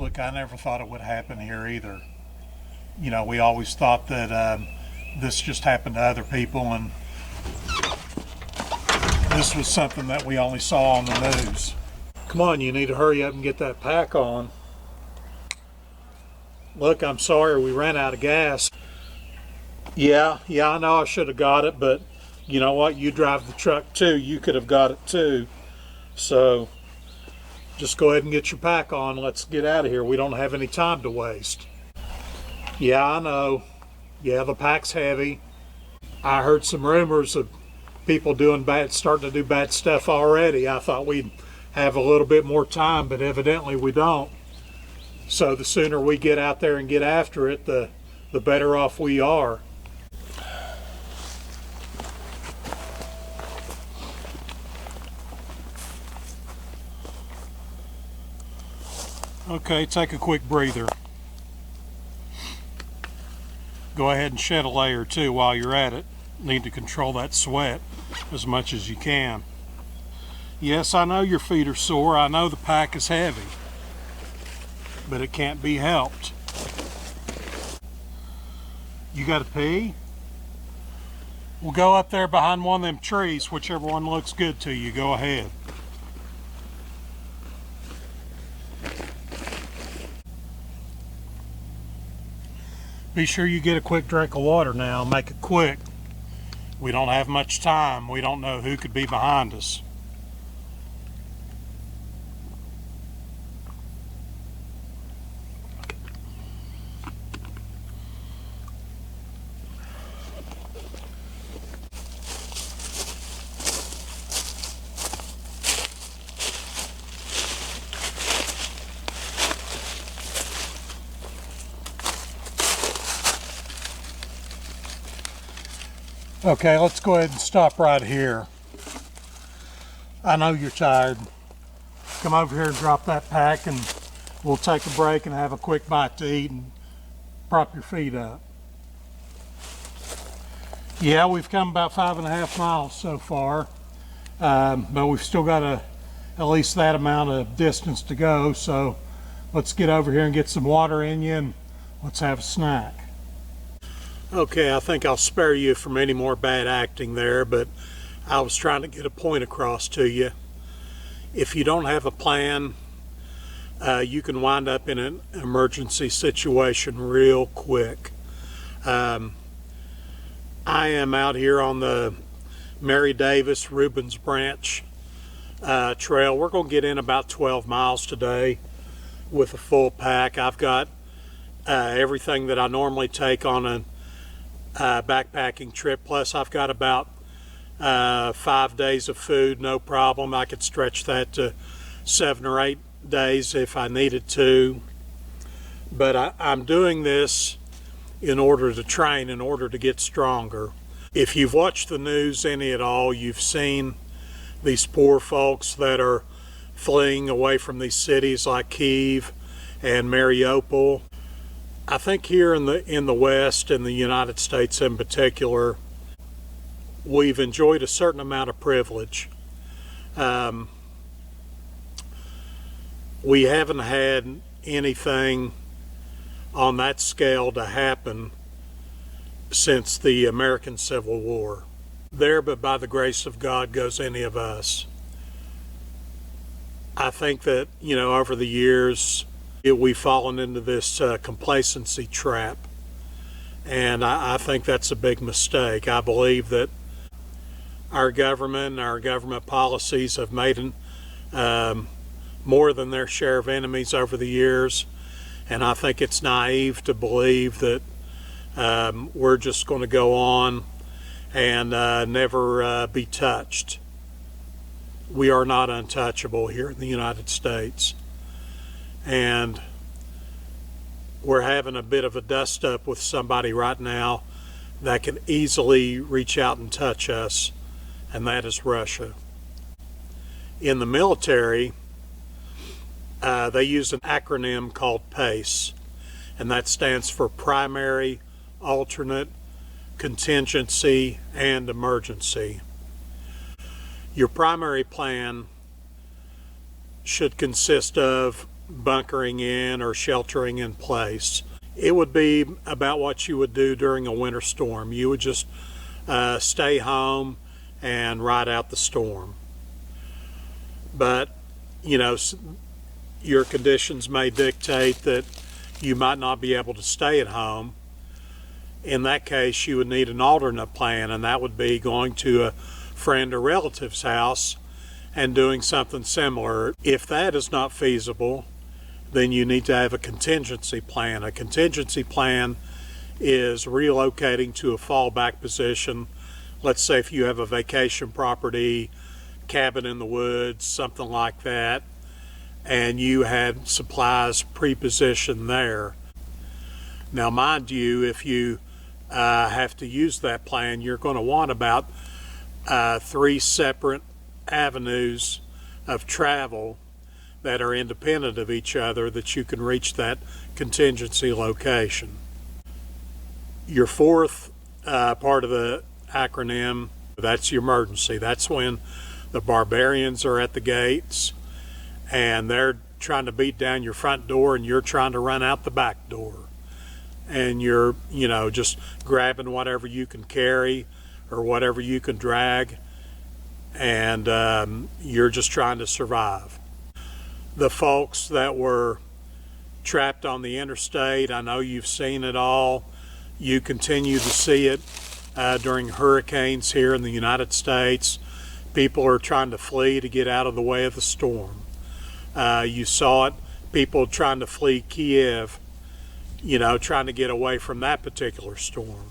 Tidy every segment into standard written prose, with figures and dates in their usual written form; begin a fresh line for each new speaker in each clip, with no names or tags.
Look, I never thought it would happen here either. You know, we always thought that this just happened to other people, and this was something that we only saw on the news. Come on, you need to hurry up and get that pack on. Look, I'm sorry, we ran out of gas. Yeah, I know I should have got it, but you know what? You drive the truck too. You could have got it too. So just go ahead and get your pack on. Let's get out of here. We don't have any time to waste. Yeah, I know. Yeah, the pack's heavy. I heard some rumors of people starting to do bad stuff already. I thought we'd have a little bit more time, but evidently we don't. So the sooner we get out there and get after it, the better off we are. Okay, take a quick breather. Go ahead and shed a layer too while you're at it. Need to control that sweat as much as you can. Yes, I know your feet are sore. I know the pack is heavy, but it can't be helped. You got to pee? We'll go up there behind one of them trees, whichever one looks good to you. Go ahead. Be sure you get a quick drink of water now. Make it quick. We don't have much time. We don't know who could be behind us. Okay, let's go ahead and stop right here. I know you're tired. Come over here and drop that pack, and we'll take a break and have a quick bite to eat and prop your feet up. Yeah, we've come about 5.5 miles so far, but we've still got at least that amount of distance to go, so let's get over here and get some water in you, and let's have a snack. Okay, I think I'll spare you from any more bad acting there, but I was trying to get a point across to you. If you don't have a plan, you can wind up in an emergency situation real quick. I am out here on the Mary Davis Rubens Branch trail. We're going to get in about 12 miles today with a full pack. I've got everything that I normally take on a backpacking trip, plus I've got about 5 days of food, no problem. I could stretch that to 7 or 8 days if I needed to, but I'm doing this in order to train, in order to get stronger. If you've watched the news any at all, you've seen these poor folks that are fleeing away from these cities like Kyiv and Mariupol. I think here in the West, in the United States in particular, we've enjoyed a certain amount of privilege. We haven't had anything on that scale to happen since the American Civil War. There, but by the grace of God goes any of us. I think that, you know, over the years, we've fallen into this complacency trap, and I think that's a big mistake. I believe that our government policies have made more than their share of enemies over the years, and I think it's naive to believe that we're just going to go on and never be touched. We are not untouchable here in the United States. And we're having a bit of a dust up with somebody right now that can easily reach out and touch us, and that is Russia. In the military, they use an acronym called PACE, and that stands for Primary, Alternate, Contingency, and Emergency. Your primary plan should consist of bunkering in or sheltering in place. It would be about what you would do during a winter storm. You would just stay home and ride out the storm. But, you know, your conditions may dictate that you might not be able to stay at home. In that case, you would need an alternate plan, and that would be going to a friend or relative's house and doing something similar. If that is not feasible, then you need to have a contingency plan. A contingency plan is relocating to a fallback position. Let's say if you have a vacation property, cabin in the woods, something like that, and you had supplies pre-positioned there. Now, mind you, if you have to use that plan, you're going to want about 3 separate avenues of travel that are independent of each other that you can reach that contingency location. Your fourth part of the acronym, that's your emergency. That's when the barbarians are at the gates and they're trying to beat down your front door and you're trying to run out the back door. And you're, you know, just grabbing whatever you can carry or whatever you can drag, and you're just trying to survive. The folks that were trapped on the interstate, I know you've seen it all. You continue to see it during hurricanes here in the United States. People are trying to flee to get out of the way of the storm. You saw it, people trying to flee Kiev, you know, trying to get away from that particular storm.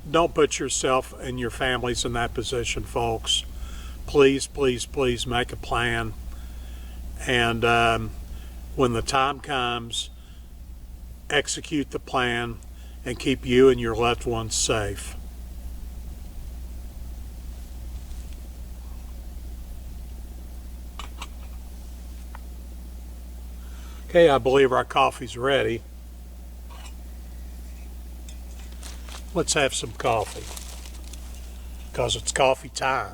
Don't put yourself and your families in that position, folks. Please, please, please make a plan. And when the time comes, execute the plan and keep you and your loved ones safe. Okay, I believe our coffee's ready. Let's have some coffee, because it's coffee time.